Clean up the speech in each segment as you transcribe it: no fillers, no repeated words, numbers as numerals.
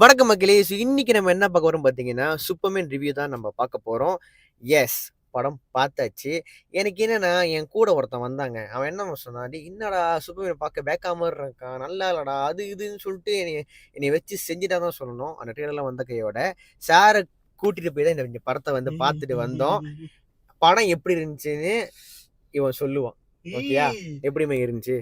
வணக்கம் மக்களே. ஸோ இன்னைக்கு நம்ம என்ன பார்க்க போறோம் பார்த்தீங்கன்னா, சூப்பர்மேன் ரிவ்யூ தான் நம்ம பார்க்க போறோம். எஸ், படம் பார்த்தாச்சு. எனக்கு என்னன்னா, என் கூட ஒருத்தன் வந்தாங்க. அவன் என்ன சொன்னான், "டேய் என்னடா சூப்பர்மேன் பார்க்க பேக்கா மாரி இருக்கான். நல்லா இல்லடா." அது இதுன்னு சொல்லிட்டு என்னைய வச்சு செஞ்சுட்டான் தான் சொல்லணும். அந்த ட்ரெய்லர்லாம் வந்த கையோட. சார கூட்டிட்டு போய் தான் இந்த படத்த வந்து பார்த்துட்டு வந்தோம். படம் எப்படி இருந்துச்சுன்னு இவன் சொல்லுவான். ஓகேயா? எப்படிம்மா இருந்துச்சு?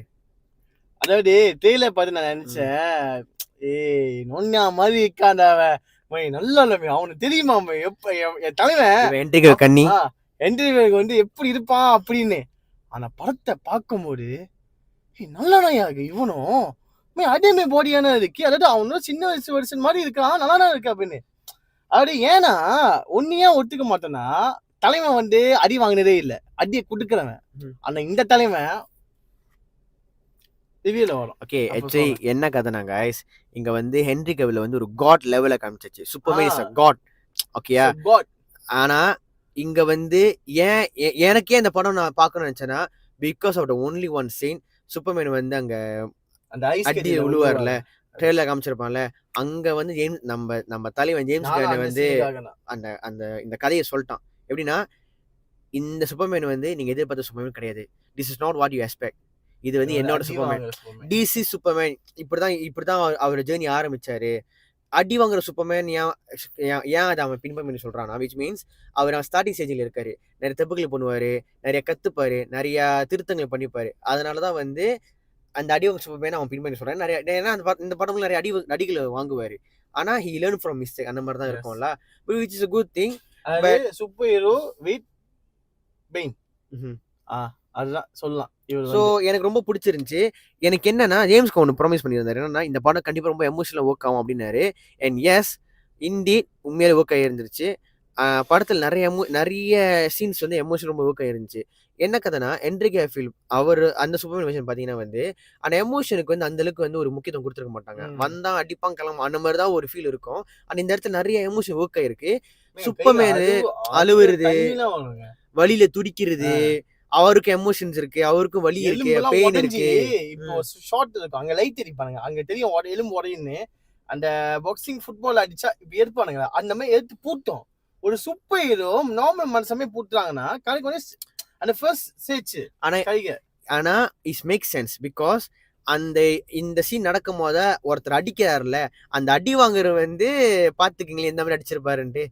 அதாவது ட்ரெய்லர் பார்த்து நான் நினைச்சேன், ஏய் நொண்ணா மாதிரி இருக்கான்டா அவன். நல்லா இல்ல அவனுக்கு தெரியுமா எப்ப என் தலைவன் என்ட்ரிக்கு கண்ணி என்ட்ரிக்கு வந்து எப்படி இருப்பான் அப்படின்னு. ஆனா படத்தை பார்க்கும்போது நல்லதாயா இருக்கு இவனும். அதே பாடியான இருக்கு. அதாவது அவனும் சின்ன வயசு வருஷன் மாதிரி இருக்கான். நல்லாதான் இருக்கு அப்படின்னு. அப்படி ஏன்னா ஒன்னையே ஒத்துக்க மாட்டேன்னா, தலைவன் வந்து அடி வாங்கினதே இல்லை, அடியை கொடுக்குறவன். ஆனா இந்த தலைவன் ரிவ்யூல வரும். ஓகே, ஆக்சுவலி என்ன கதைனா கைஸ், இங்க வந்து ஹென்ரி கவில் வந்து ஒரு காட் லெவல காமிச்சிச்சு. Superman is a god. ஓகேயா? God. ஆனா இங்க வந்து ஏன் எனக்கே இந்த படம் நான் பார்க்கணும்னு நினைச்சேன்னா, because of the only one scene. Superman வந்து அங்க அந்த ஐஸ் அடி உழுவார்ல, ட்ரெயிலர் காமிச்சிருப்பான்ல, அங்க வந்து நம்ம தலைவன் ஜேம்ஸ் கன் வந்து அந்த அந்த இந்த கதையை சொல்லிட்டான். எப்படின்னா, இந்த சூப்பர்மேன் வந்து நீங்க எதிர்பார்த்த சூப்பர்மேன் கிடையாது. This is not what you expect. இது வந்து என்னோட சூப்பர்மேன். டிசி சூப்பர்மேன் இப்படிதான் அவரோட ஜேர்னி ஆரம்பிச்சாரு. அடி வாங்குற சூப்பர்மேன் ஏன் அதை அவன் பின்பம் பண்ணி சொல்றானா, விச் மீன்ஸ் அவர் ஸ்டார்டிங் ஸ்டேஜில் இருக்காரு. நிறைய தப்புகள் பண்ணுவாரு, நிறைய கத்துப்பாரு, நிறைய திருத்தங்கள் பண்ணிப்பாரு. அதனாலதான் வந்து அந்த அடி வாங்க சூப்பர்மேன் அவன் பின்பம் பண்ணி சொல்றான். நிறைய ஏன்னா இந்த படம்ல நிறைய அடிகளை வாங்குவாரு. ஆனா he learned from mistake. அந்த மாதிரி தான் இருக்கும்ல, which is a good thing. Super hero with pain. அதுதான் சொல்லலாம். ஸோ எனக்கு ரொம்ப பிடிச்சிருந்துச்சு. எனக்கு என்னன்னா, ஜேம்ஸ்க்கு ஒன்று ப்ராமிஸ் பண்ணியிருந்தாரு. என்னன்னா, இந்த படம் கண்டிப்பாக ரொம்ப எமோஷனலாக ஒர்க் ஆகும் அப்படின்னாரு. அண்ட் எஸ், இண்டீட் உண்மையிலே ஒர்க் ஆகிருந்துருச்சு. படத்தில் நிறைய சீன்ஸ் வந்து எமோஷன் ரொம்ப ஒர்க் ஆகிருந்துச்சு. என்ன கதைனா, ஹென்ரி கேவில் அவர் அந்த சூப்பர்மேன் வெர்ஷன் பார்த்தீங்கன்னா வந்து அந்த எமோஷனுக்கு வந்து அந்த அளவுக்கு வந்து ஒரு முக்கியத்துவம் கொடுத்துருக்க மாட்டாங்க. வந்தா அடிப்பான் கிளம்ப அந்த மாதிரி தான் ஒரு ஃபீல் இருக்கும். ஆனால் இந்த இடத்துல நிறைய எமோஷன் ஒர்க் ஆகிருக்கு. சூப்பர்மேனு அழுவுறது, வழியில துடிக்கிறது, அவருக்கு எமோஷன்ஸ் இருக்கு, அவருக்கும் வலி இருக்கு, பெயின் இருக்கு. இப்போ ஷார்ட் இருக்கும், அங்க லைட் எரிப்பானுங்க, அங்க தெரியும் எலும்பு உடையுன்னு. அந்த பாக்ஸிங் ஃபுட்பால் அடிச்சா இப்ப எடுப்பானுங்க, அந்த மாதிரி எடுத்து பூட்டும். ஒரு சூப்பர் ஹீரோ நார்மல் மனுஷமே பூட்டுறாங்கன்னா கணக்கு வந்து அந்த ஃபர்ஸ்ட் சேச்சு. ஆனா இஸ் மேக் சென்ஸ் பிகாஸ் இந்த சீன் நடக்கும் போத ஒருத்தர் அடிக்கிறாருல, அந்த அடி வாங்குற வந்து பாத்துக்கீங்களே எந்த மாதிரி அடிச்சிருப்பாருன்ட்டு.